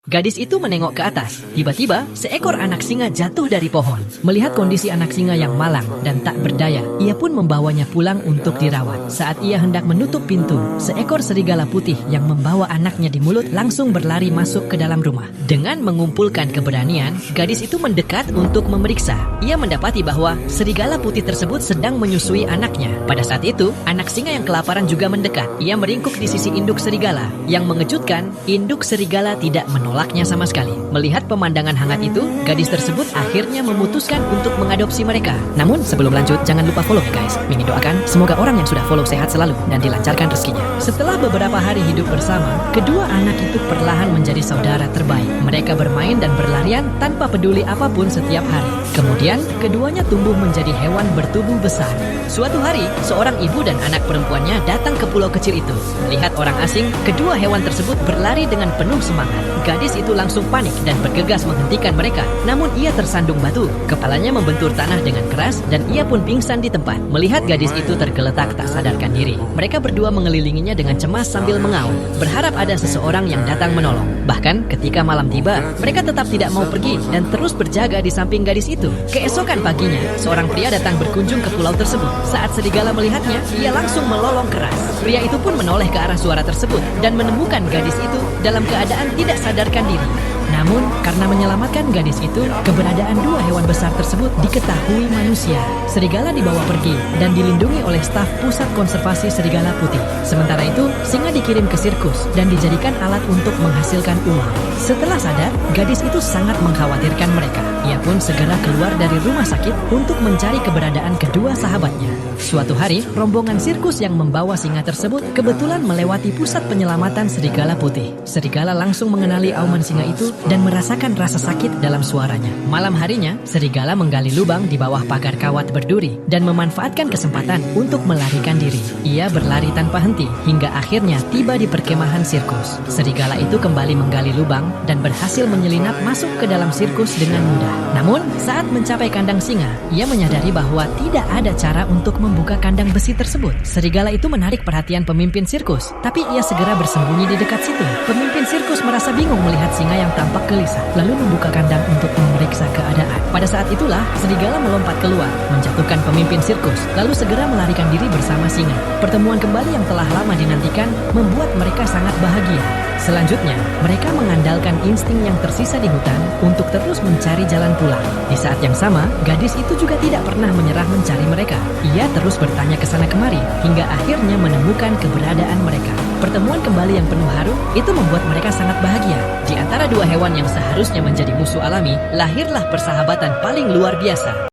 Gadis itu menengok ke atas. Tiba-tiba, seekor anak singa jatuh dari pohon. Melihat kondisi anak singa yang malang dan tak berdaya, ia pun membawanya pulang untuk dirawat. Saat ia hendak menutup pintu, seekor serigala putih yang membawa anaknya di mulut langsung berlari masuk ke dalam rumah. Dengan mengumpulkan keberanian, gadis itu mendekat untuk memeriksa. Ia mendapati bahwa serigala putih tersebut sedang menyusui anaknya. Pada saat itu, anak singa yang kelaparan juga mendekat. Ia meringkuk di sisi induk serigala. Yang mengejutkan, induk serigala tidak menolaknya sama sekali. Melihat pemandangan hangat itu, gadis tersebut akhirnya memutuskan untuk mengadopsi mereka. Namun sebelum lanjut, jangan lupa follow ya guys. Mimin doakan semoga orang yang sudah follow sehat selalu dan dilancarkan rezekinya. Setelah beberapa hari hidup bersama, kedua anak itu perlahan menjadi saudara terbaik. Mereka bermain dan berlarian tanpa peduli apapun setiap hari. Kemudian, keduanya tumbuh menjadi hewan bertubuh besar. Suatu hari, seorang ibu dan anak perempuannya datang ke pulau kecil itu. Melihat orang asing, kedua hewan tersebut berlari dengan penuh semangat. Gadis itu langsung panik dan bergegas menghentikan mereka. Namun ia tersandung batu. Kepalanya membentur tanah dengan keras dan ia pun pingsan di tempat. Melihat gadis itu tergeletak tak sadarkan diri, mereka berdua mengelilinginya dengan cemas sambil mengaum, berharap ada seseorang yang datang menolong. Bahkan ketika malam tiba, mereka tetap tidak mau pergi dan terus berjaga di samping gadis itu. Keesokan paginya, seorang pria datang berkunjung ke pulau tersebut. Saat serigala melihatnya, ia langsung melolong keras. Pria itu pun menoleh ke arah suara tersebut dan menemukan gadis itu dalam keadaan tidak sadarkan diri. Namun, karena menyelamatkan gadis itu, keberadaan dua hewan besar tersebut diketahui manusia. Serigala dibawa pergi dan dilindungi oleh staf Pusat Konservasi Serigala Putih. Sementara itu, singa dikirim ke sirkus dan dijadikan alat untuk menghasilkan uang. Setelah sadar, gadis itu sangat mengkhawatirkan mereka. Ia pun segera keluar dari rumah sakit untuk mencari keberadaan kedua sahabatnya. Suatu hari, rombongan sirkus yang membawa singa tersebut kebetulan melewati pusat penyelamatan serigala putih. Serigala langsung mengenali auman singa itu dan merasakan rasa sakit dalam suaranya. Malam harinya, serigala menggali lubang di bawah pagar kawat berduri dan memanfaatkan kesempatan untuk melarikan diri. Ia berlari tanpa henti hingga akhirnya tiba di perkemahan sirkus. Serigala itu kembali menggali lubang dan berhasil menyelinap masuk ke dalam sirkus dengan mudah. Namun, saat mencapai kandang singa, ia menyadari bahwa tidak ada cara untuk membuka kandang besi tersebut. Serigala itu menarik perhatian pemimpin sirkus, tapi ia segera bersembunyi di dekat situ. Pemimpin sirkus merasa bingung melihat singa yang tampak gelisah, lalu membuka kandang untuk memeriksa keadaan. Pada saat itulah, serigala melompat keluar, menjatuhkan pemimpin sirkus, lalu segera melarikan diri bersama singa. Pertemuan kembali yang telah lama dinantikan membuat mereka sangat bahagia. Selanjutnya, mereka mengandalkan insting yang tersisa di hutan untuk terus mencari jalan pulang. Di saat yang sama, gadis itu juga tidak pernah menyerah mencari mereka. Ia terus bertanya ke sana kemari, hingga akhirnya menemukan keberadaan mereka. Pertemuan kembali yang penuh haru, itu membuat mereka sangat bahagia. Di antara dua hewan yang seharusnya menjadi musuh alami, lahirlah persahabatan paling luar biasa.